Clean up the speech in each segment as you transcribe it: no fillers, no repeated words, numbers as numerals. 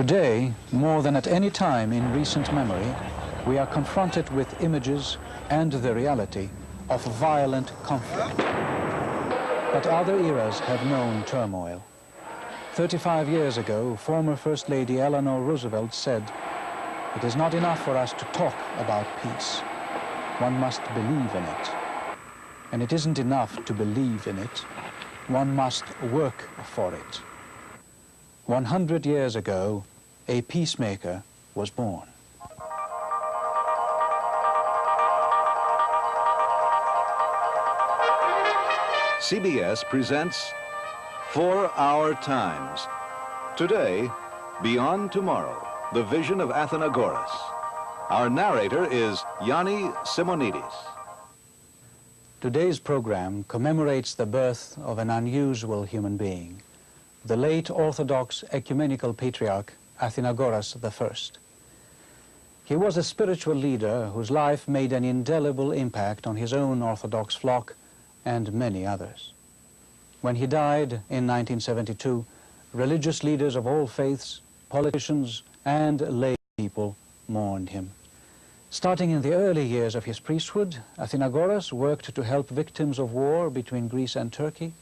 Today, more than at any time in recent memory, we are confronted with images and the reality of violent conflict. But other eras have known turmoil. 35 years ago, former First Lady Eleanor Roosevelt said, "It is not enough for us to talk about peace. One must believe in it. And it isn't enough to believe in it. One must work for it." 100 years ago, a peacemaker was born. CBS presents 4 Hour Times. Today, Beyond Tomorrow, the vision of Athenagoras. Our narrator is Yanni Simonidis. Today's program commemorates the birth of an unusual human being, the late Orthodox ecumenical patriarch Athenagoras I. He was a spiritual leader whose life made an indelible impact on his own Orthodox flock and many others. When he died in 1972, religious leaders of all faiths, politicians, and lay people mourned him. Starting in the early years of his priesthood, Athenagoras worked to help victims of war between Greece and Turkey,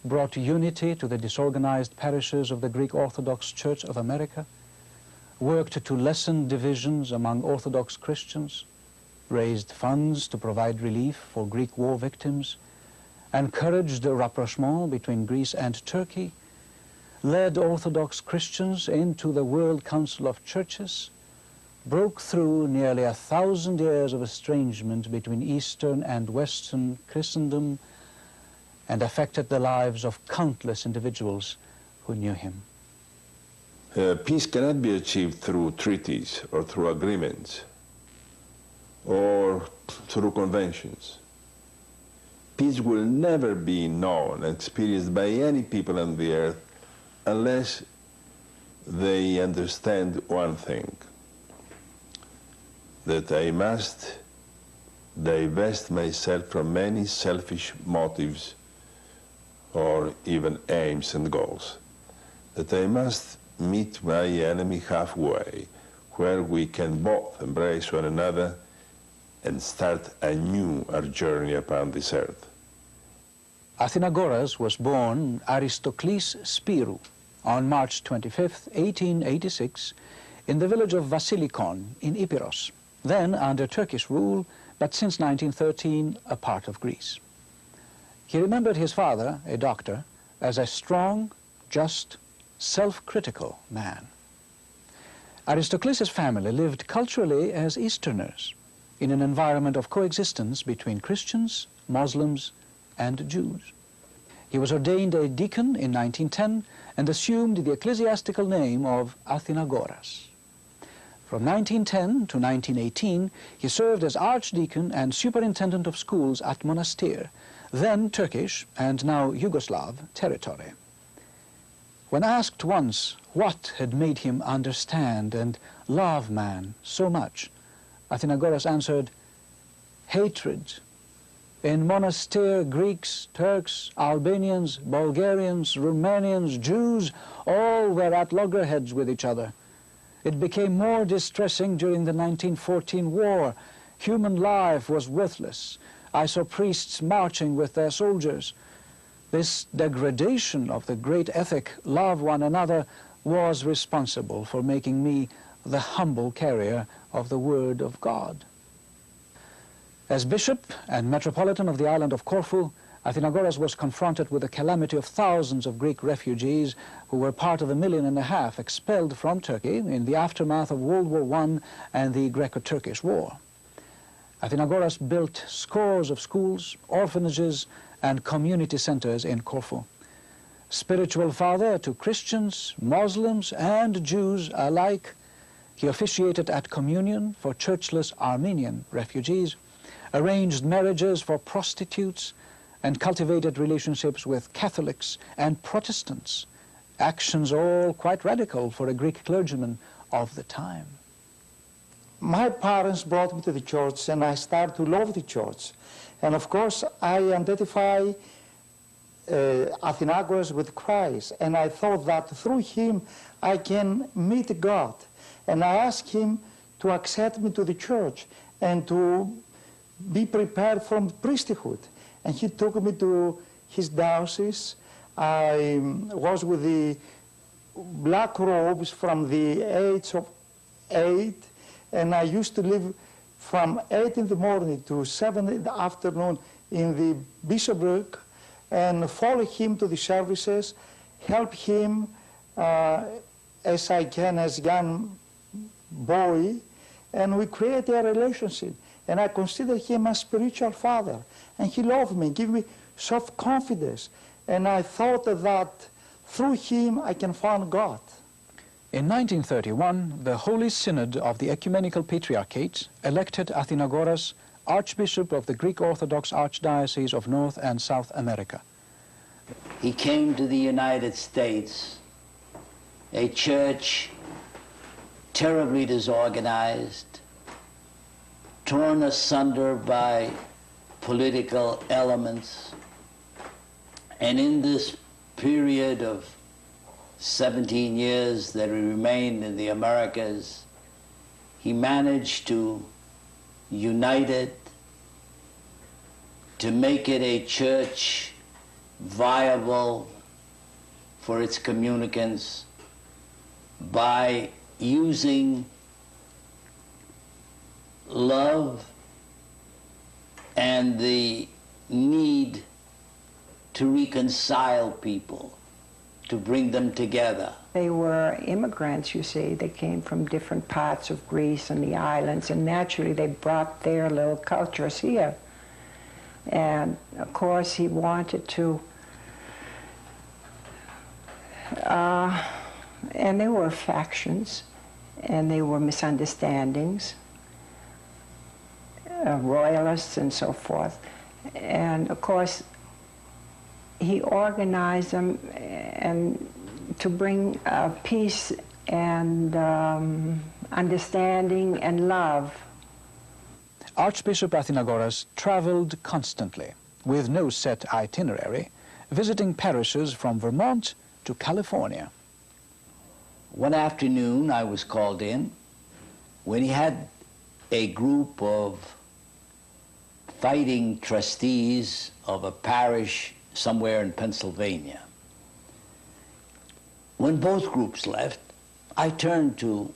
brought unity to the disorganized parishes of the Greek Orthodox Church of America, worked to lessen divisions among Orthodox Christians, raised funds to provide relief for Greek war victims, encouraged the rapprochement between Greece and Turkey, led Orthodox Christians into the World Council of Churches, broke through nearly 1,000 years of estrangement between Eastern and Western Christendom, and affected the lives of countless individuals who knew him. Peace cannot be achieved through treaties or through agreements or through conventions. Peace will never be known and experienced by any people on the earth unless they understand one thing, that I must divest myself from any selfish motives or even aims and goals, that I must meet my enemy halfway, where we can both embrace one another and start anew our journey upon this earth. Athenagoras was born Aristoklis Spirou on March 25, 1886, in the village of Vasilikon in Epirus, then under Turkish rule, but since 1913 a part of Greece. He remembered his father, a doctor, as a strong, just, self-critical man. Aristoklis' family lived culturally as Easterners, in an environment of coexistence between Christians, Muslims, and Jews. He was ordained a deacon in 1910 and assumed the ecclesiastical name of Athenagoras. From 1910 to 1918, he served as archdeacon and superintendent of schools at Monastir, then Turkish and now Yugoslav territory. When asked once what had made him understand and love man so much, Athenagoras answered, "Hatred. In Monastir, Greeks, Turks, Albanians, Bulgarians, Romanians, Jews, all were at loggerheads with each other. It became more distressing during the 1914 war. Human life was worthless. I saw priests marching with their soldiers. This degradation of the great ethic, love one another, was responsible for making me the humble carrier of the word of God." As bishop and metropolitan of the island of Corfu, Athenagoras was confronted with the calamity of thousands of Greek refugees who were part of 1.5 million expelled from Turkey in the aftermath of World War I and the Greco-Turkish War. Athenagoras built scores of schools, orphanages, and community centers in Corfu. Spiritual father to Christians, Muslims, and Jews alike, he officiated at communion for churchless Armenian refugees, arranged marriages for prostitutes, and cultivated relationships with Catholics and Protestants, actions all quite radical for a Greek clergyman of the time. My parents brought me to the church, and I started to love the church. And of course, I identify Athenagoras with Christ, and I thought that through him I can meet God. And I asked him to accept me to the church and to be prepared for priesthood. And he took me to his diocese. I was with the black robes from the age of 8, and I used to live from 8 in the morning to 7 in the afternoon in the bishopric and follow him to the services, help him as I can as young boy, and we created a relationship. And I consider him a spiritual father, and he loved me, gave me self-confidence, and I thought that through him I can find God. In 1931, the Holy Synod of the Ecumenical Patriarchate elected Athenagoras Archbishop of the Greek Orthodox Archdiocese of North and South America. He came to the United States, a church terribly disorganized, torn asunder by political elements, and in this period of 17 years that he remained in the Americas, he managed to unite it, to make it a church viable for its communicants by using love and the need to reconcile people, to bring them together. They were immigrants, you see. They came from different parts of Greece and the islands, and naturally they brought their little cultures here. And of course he wanted to, and there were factions, and there were misunderstandings, royalists and so forth. And of course, he organized them and to bring peace and understanding and love. Archbishop Athenagoras traveled constantly, with no set itinerary, visiting parishes from Vermont to California. One afternoon I was called in when he had a group of fighting trustees of a parish somewhere in Pennsylvania. When both groups left, I turned to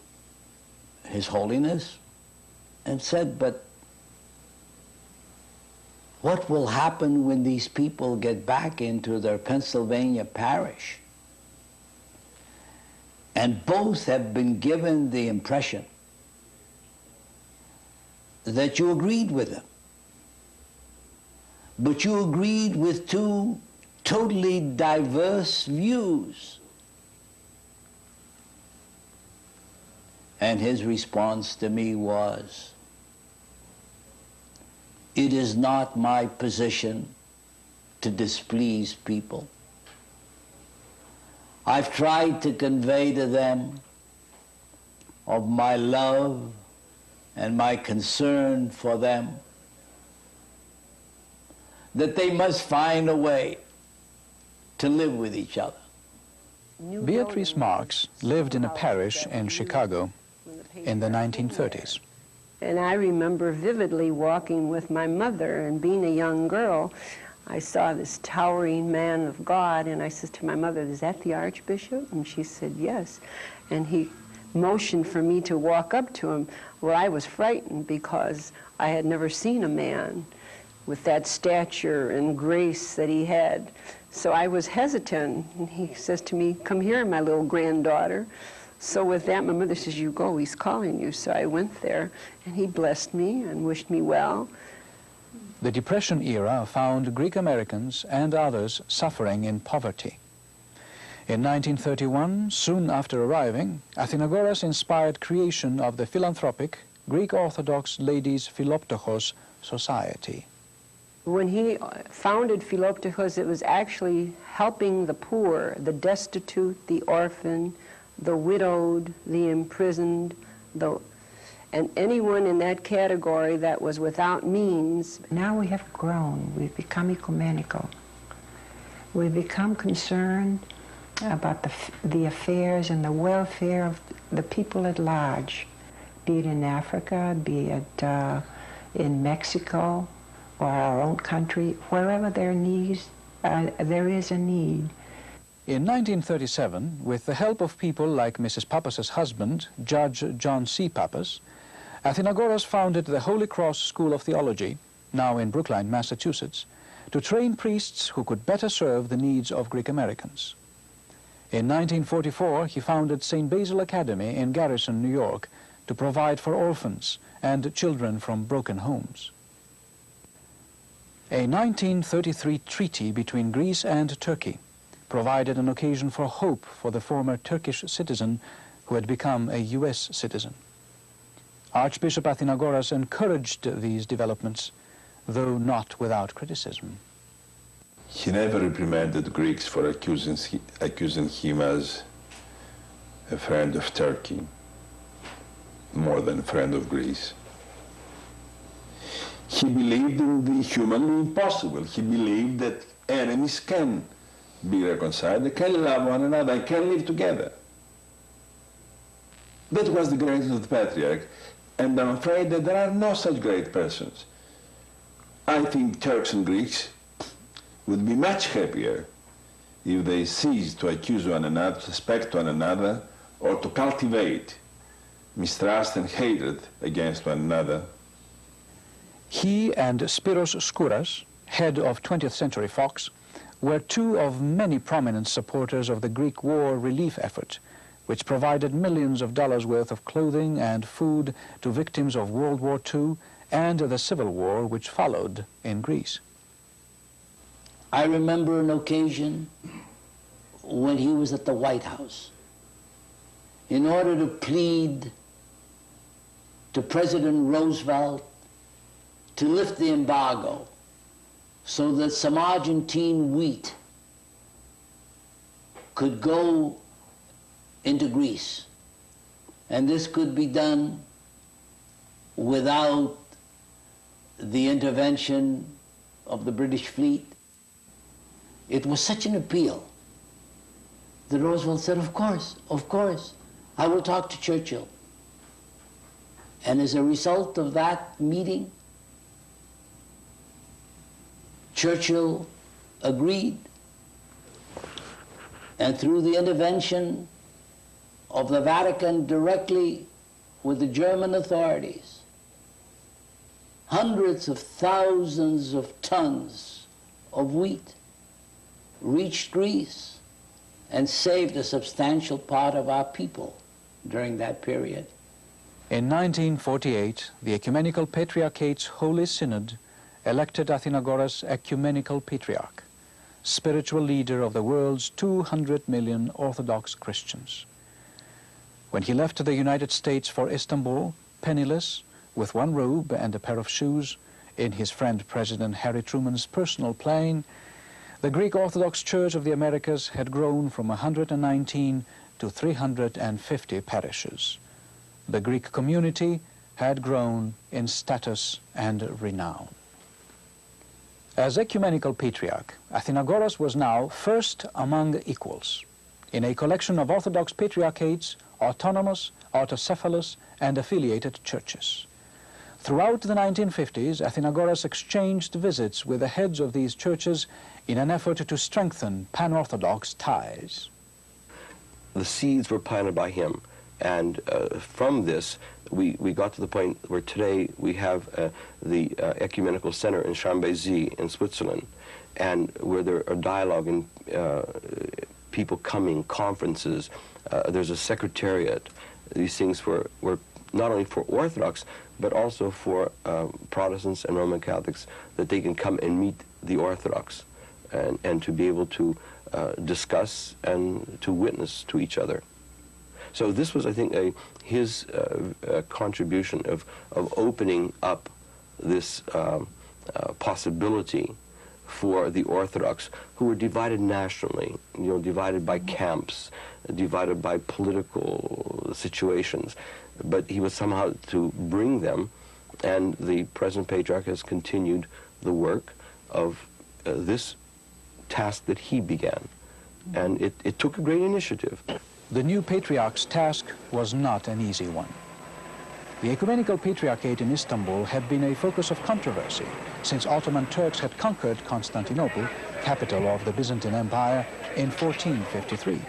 His Holiness and said, but what will happen when these people get back into their Pennsylvania parish? And both have been given the impression that you agreed with them. But you agreed with two totally diverse views. And his response to me was, it is not my position to displease people. I've tried to convey to them of my love and my concern for them, that they must find a way to live with each other. Beatrice Marks lived in a parish in Chicago in the 1930s. And I remember vividly walking with my mother, and being a young girl, I saw this towering man of God, and I said to my mother, is that the Archbishop? And she said, yes. And he motioned for me to walk up to him. Well, I was frightened because I had never seen a man with that stature and grace that he had. So I was hesitant, and he says to me, come here, my little granddaughter. So with that, my mother says, you go, he's calling you. So I went there, and he blessed me and wished me well. The Depression era found Greek Americans and others suffering in poverty. In 1931, soon after arriving, Athenagoras inspired creation of the philanthropic Greek Orthodox Ladies Philoptochos Society. When he founded Philoptochos, it was actually helping the poor, the destitute, the orphan, the widowed, the imprisoned, and anyone in that category that was without means. Now we have grown, we've become ecumenical. we become concerned about the affairs and the welfare of the people at large, be it in Africa, be it in Mexico, or our own country, wherever there is a need. In 1937, with the help of people like Mrs. Pappas's husband, Judge John C. Pappas, Athenagoras founded the Holy Cross School of Theology, now in Brookline, Massachusetts, to train priests who could better serve the needs of Greek Americans. In 1944, he founded St. Basil Academy in Garrison, New York, to provide for orphans and children from broken homes. A 1933 treaty between Greece and Turkey provided an occasion for hope for the former Turkish citizen who had become a U.S. citizen. Archbishop Athenagoras encouraged these developments, though not without criticism. He never reprimanded Greeks for accusing him as a friend of Turkey, more than a friend of Greece. He believed in the humanly impossible. He believed that enemies can be reconciled, they can love one another, and can live together. That was the greatness of the Patriarch, and I'm afraid that there are no such great persons. I think Turks and Greeks would be much happier if they ceased to accuse one another, to suspect one another, or to cultivate mistrust and hatred against one another. He and Spiros Skouras, head of 20th Century Fox, were two of many prominent supporters of the Greek war relief effort, which provided millions of dollars worth of clothing and food to victims of World War II and the Civil War which followed in Greece. I remember an occasion when he was at the White House in order to plead to President Roosevelt to lift the embargo so that some Argentine wheat could go into Greece. And this could be done without the intervention of the British fleet. It was such an appeal that Roosevelt said, of course, I will talk to Churchill. And as a result of that meeting, Churchill agreed, and through the intervention of the Vatican directly with the German authorities, hundreds of thousands of tons of wheat reached Greece and saved a substantial part of our people during that period. In 1948, the Ecumenical Patriarchate's Holy Synod elected Athenagoras Ecumenical Patriarch, spiritual leader of the world's 200 million Orthodox Christians. When he left the United States for Istanbul, penniless, with one robe and a pair of shoes, in his friend President Harry Truman's personal plane, the Greek Orthodox Church of the Americas had grown from 119 to 350 parishes. The Greek community had grown in status and renown. As Ecumenical Patriarch, Athenagoras was now first among equals in a collection of Orthodox patriarchates, autonomous, autocephalous, and affiliated churches. Throughout the 1950s, Athenagoras exchanged visits with the heads of these churches in an effort to strengthen pan-Orthodox ties. The seeds were planted by him, and from this, we got to the point where today we have the Ecumenical Center in Chambézy in Switzerland, and where there are dialogue and people coming, conferences. There's a secretariat. These things were not only for Orthodox, but also for Protestants and Roman Catholics, that they can come and meet the Orthodox and to be able to discuss and to witness to each other. So this was, I think, his contribution of opening up this possibility for the Orthodox, who were divided nationally, divided by camps, divided by political situations. But he was somehow to bring them, and the present Patriarch has continued the work of this task that he began. And it took a great initiative. The new patriarch's task was not an easy one. The ecumenical patriarchate in Istanbul had been a focus of controversy since Ottoman Turks had conquered Constantinople, capital of the Byzantine Empire, in 1453.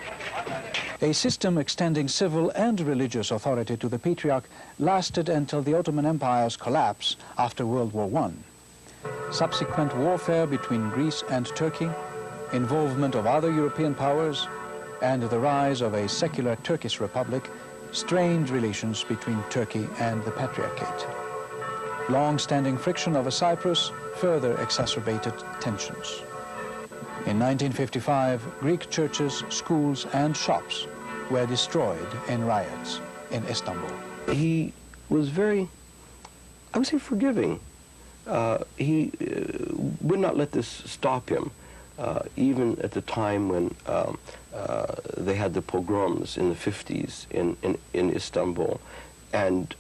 A system extending civil and religious authority to the patriarch lasted until the Ottoman Empire's collapse after World War I. Subsequent warfare between Greece and Turkey, involvement of other European powers, and the rise of a secular Turkish republic strained relations between Turkey and the Patriarchate. Long-standing friction over Cyprus further exacerbated tensions. In 1955, Greek churches, schools, and shops were destroyed in riots in Istanbul. He was very, I would say, forgiving. He would not let this stop him, even at the time when they had the pogroms in the 50s in Istanbul, and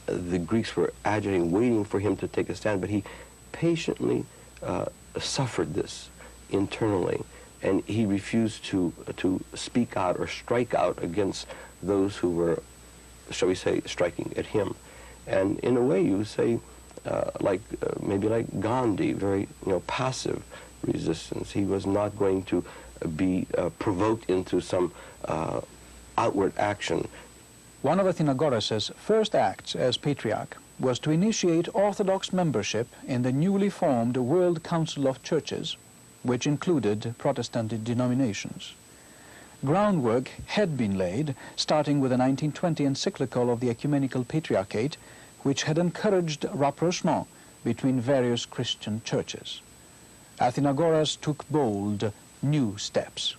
the Greeks were agitating, waiting for him to take a stand, but he patiently suffered this internally, and he refused to speak out or strike out against those who were, shall we say, striking at him. And in a way, you would say, maybe like Gandhi, very passive resistance. He was not going to be provoked into some outward action. One of Athenagoras' first acts as patriarch was to initiate Orthodox membership in the newly formed World Council of Churches, which included Protestant denominations. Groundwork had been laid, starting with the 1920 encyclical of the Ecumenical Patriarchate, which had encouraged rapprochement between various Christian churches. Athenagoras took bold, new steps.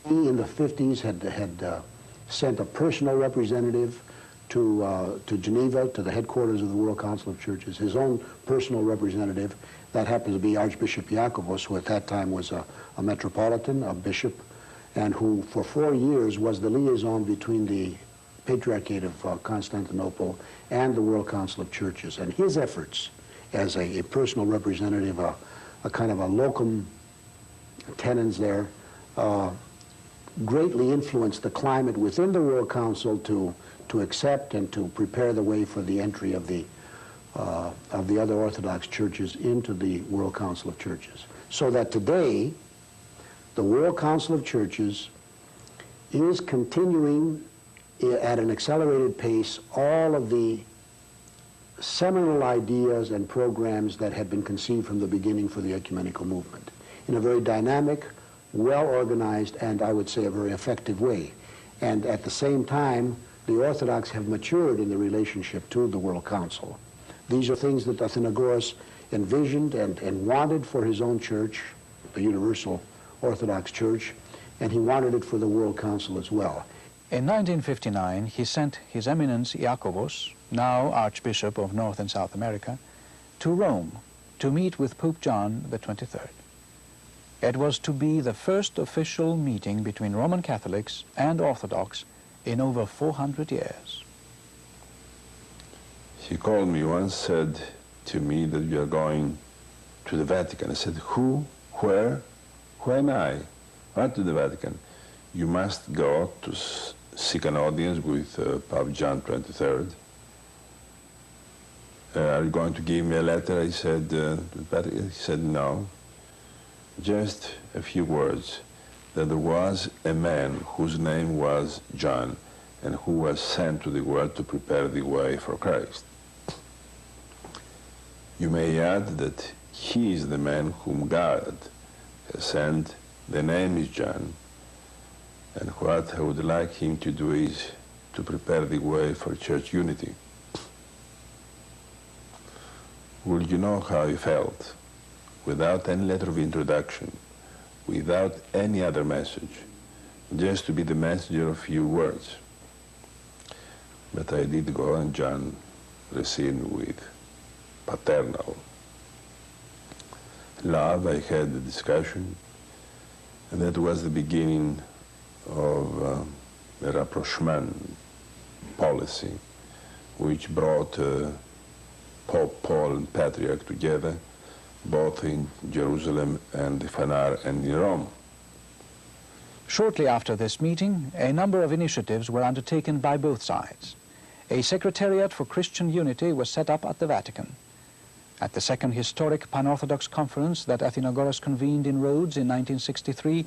He, in the 50s, had sent a personal representative to Geneva, to the headquarters of the World Council of Churches, his own personal representative. That happened to be Archbishop Iakovos, who at that time was a metropolitan, a bishop, and who for 4 years was the liaison between the Patriarchate of Constantinople and the World Council of Churches. And his efforts as a personal representative, a kind of a locum tenens there, greatly influenced the climate within the World Council to accept and to prepare the way for the entry of the other Orthodox churches into the World Council of Churches. So that today, the World Council of Churches is continuing at an accelerated pace all of the seminal ideas and programs that had been conceived from the beginning for the ecumenical movement in a very dynamic, well-organized, and I would say a very effective way. And at the same time, the Orthodox have matured in the relationship to the World Council. These are things that Athenagoras envisioned and wanted for his own church, the Universal Orthodox Church, and he wanted it for the World Council as well. In 1959, he sent His Eminence Iakovos, now Archbishop of North and South America, to Rome to meet with Pope John XXIII. It was to be the first official meeting between Roman Catholics and Orthodox in over 400 years. He called me once, said to me that we are going to the Vatican. I said, who, where? Who am I? What to the Vatican? You must go to seek an audience with Pope John XXIII. Are you going to give me a letter? I said, he said, no. Just a few words, that there was a man whose name was John and who was sent to the world to prepare the way for Christ. You may add that he is the man whom God has sent. The name is John. And what I would like him to do is to prepare the way for church unity. Well, you know how I felt, without any letter of introduction, without any other message, just to be the messenger of few words. But I did go, and John received me with paternal love. I had the discussion, and that was the beginning of the rapprochement policy, which brought Pope Paul and Patriarch together, both in Jerusalem and Fanar and in Rome. Shortly after this meeting, a number of initiatives were undertaken by both sides. A Secretariat for Christian Unity was set up at the Vatican. At the second historic Pan-Orthodox conference that Athenagoras convened in Rhodes in 1963,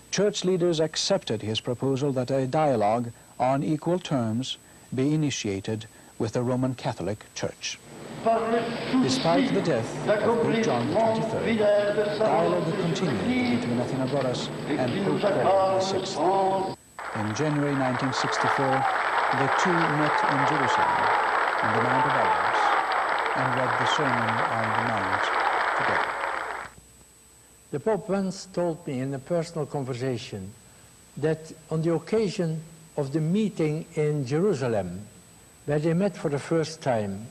church leaders accepted his proposal that a dialogue on equal terms be initiated with the Roman Catholic Church. Despite the death of Pope John XXIII, dialogue continued between Athenagoras and Pope Paul VI. In January 1964, the two met in Jerusalem on the Mount of Olives and read the Sermon on the Mount together. The Pope once told me in a personal conversation that on the occasion of the meeting in Jerusalem, where they met for the first time,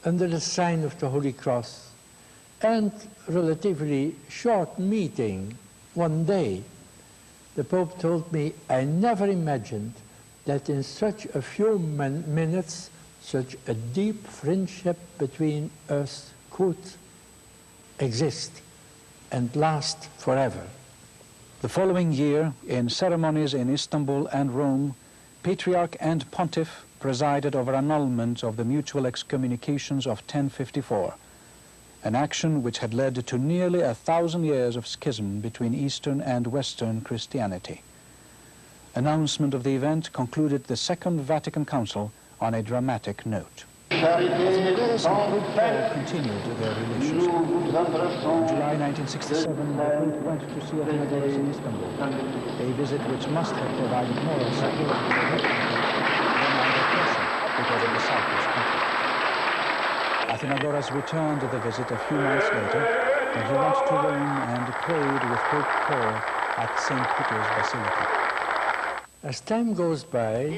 under the sign of the Holy Cross, and relatively short meeting, one day, the Pope told me, I never imagined that in such a few minutes, such a deep friendship between us could exist and last forever. The following year, in ceremonies in Istanbul and Rome, Patriarch and Pontiff presided over annulment of the mutual excommunications of 1054, an action which had led to nearly 1,000 years of schism between Eastern and Western Christianity. Announcement of the event concluded the Second Vatican Council on a dramatic note. Athenagoras and Pope Paul continued their relationship. In July 1967, the Pope went to see Athenagoras in Istanbul, a visit which must have provided moral support to the because of the Cyprus conflict. Athenagoras returned the visit a few months later, when he went to Rome and prayed with Pope Paul at St. Peter's Basilica. As time goes by,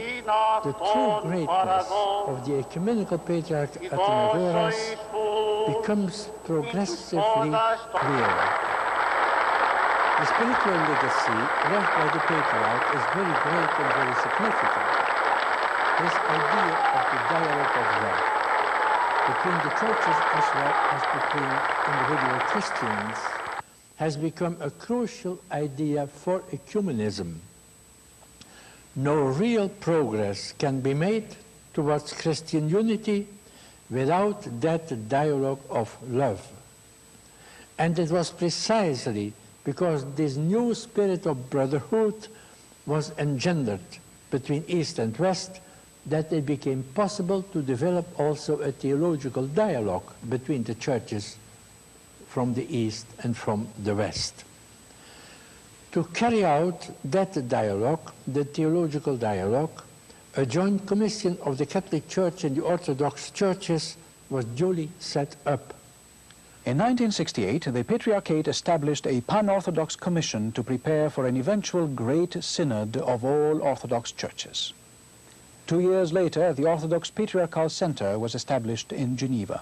the true greatness of the ecumenical patriarch Athenagoras becomes progressively clearer. The spiritual legacy left by the patriarch is very great and very significant. This idea of the dialogue of love between the churches as well as between individual Christians has become a crucial idea for ecumenism. No real progress can be made towards Christian unity without that dialogue of love. And it was precisely because this new spirit of brotherhood was engendered between East and West that it became possible to develop also a theological dialogue between the churches from the East and from the West. To carry out that dialogue, the theological dialogue, a joint commission of the Catholic Church and the Orthodox churches was duly set up. In 1968, the Patriarchate established a Pan-Orthodox Commission to prepare for an eventual Great Synod of all Orthodox churches. 2 years later, the Orthodox Patriarchal Center was established in Geneva.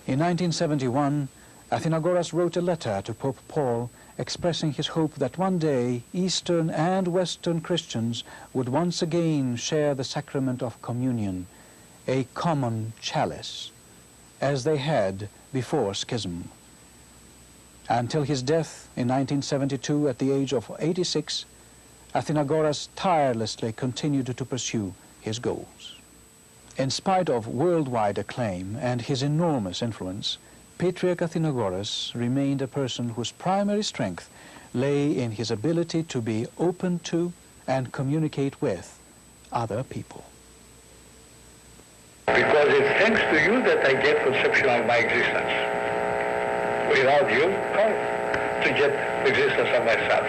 In 1971, Athenagoras wrote a letter to Pope Paul expressing his hope that one day Eastern and Western Christians would once again share the sacrament of communion, a common chalice, as they had before schism. Until his death in 1972 at the age of 86, Athenagoras tirelessly continued to pursue his goals. In spite of worldwide acclaim and his enormous influence, Patriarch Athenagoras remained a person whose primary strength lay in his ability to be open to and communicate with other people. Because it's thanks to you that I get conception of my existence. Without you, how to get existence of myself?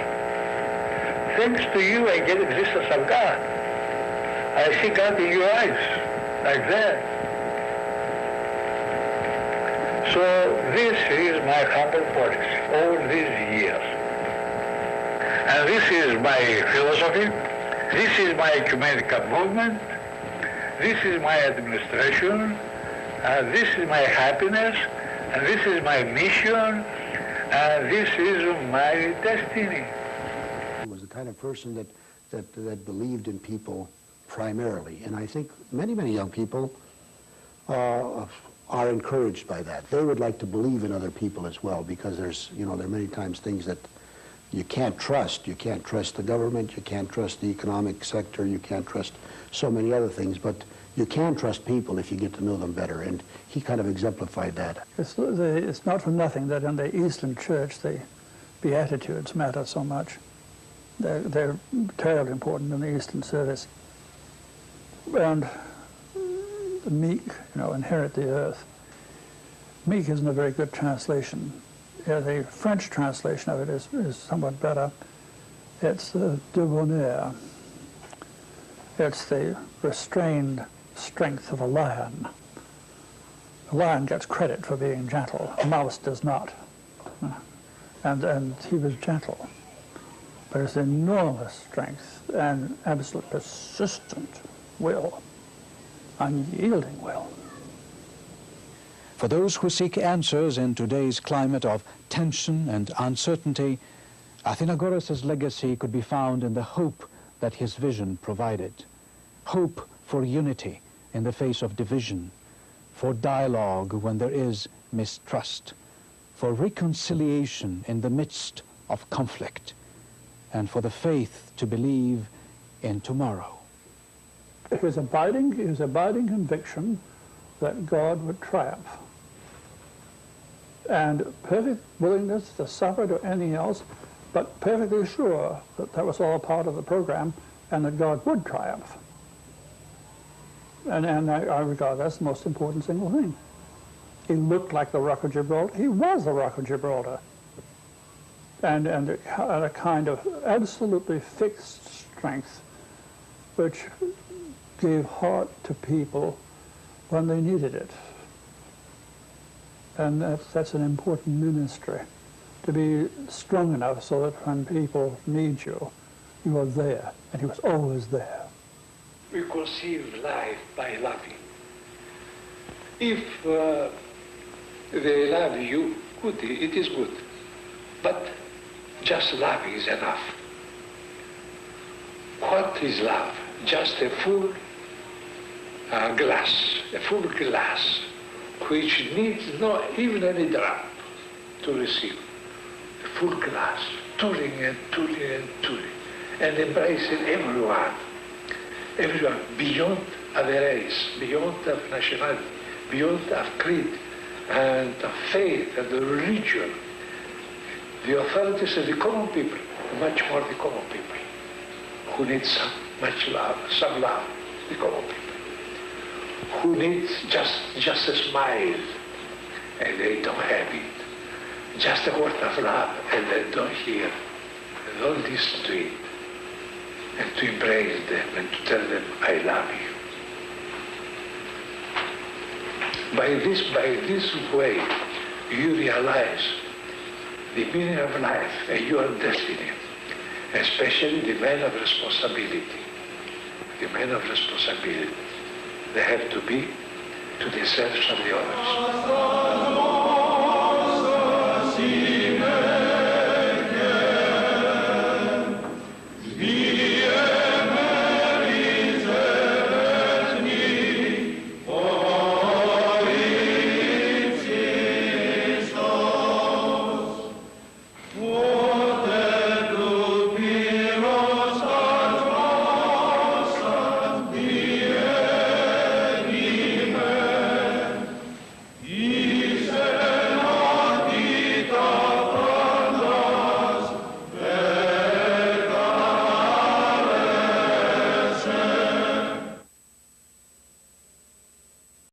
Thanks to you, I get existence of God. I see God in your eyes, like that. So this is my humble policy all these years. And this is my philosophy, this is my ecumenical movement, this is my administration, this is my happiness, and this is my mission, and this is my destiny. He was the kind of person that believed in people primarily. And I think many young people are encouraged by that. They would like to believe in other people as well, because there's, you know, there are many times things that you can't trust. You can't trust the government, you can't trust the economic sector, you can't trust so many other things, but you can trust people if you get to know them better, and he kind of exemplified that. It's not for nothing that in the Eastern Church the Beatitudes matter so much. They're terribly important in the Eastern service. And the meek, you know, inherit the earth. Meek isn't a very good translation. Yeah, the French translation of it is somewhat better. It's the debonair. It's the restrained strength of a lion. A lion gets credit for being gentle. A mouse does not. And he was gentle. But it's enormous strength and absolute persistent will, unyielding will. For those who seek answers in today's climate of tension and uncertainty, Athenagoras' legacy could be found in the hope that his vision provided. Hope for unity in the face of division, for dialogue when there is mistrust, for reconciliation in the midst of conflict, and for the faith to believe in tomorrow. His abiding conviction that God would triumph, and perfect willingness to suffer to anything else, but perfectly sure that that was all part of the program and that God would triumph. And I regard that's the most important single thing. He looked like the Rock of Gibraltar. He was the Rock of Gibraltar. And a kind of absolutely fixed strength which gave heart to people when they needed it. And that's an important ministry, to be strong enough so that when people need you, you are there. And he was always there. We conceive life by loving. If they love you, good, it is good. But just love is enough. What is love? Just a full glass, which needs not even any drop to receive. A full glass, touring and touring and touring, and embracing everyone, beyond of a race, beyond of nationality, beyond of creed, and of faith and the religion. The authorities of the common people, much more the common people, who need some love, the common people, who need just a smile, and they don't have it. Just a word of love, and they don't hear, and don't listen to it, and to embrace them and to tell them, I love you. By this way, you realize the meaning of life and your destiny, especially the men of responsibility. The men of responsibility, they have to be to the service of the others.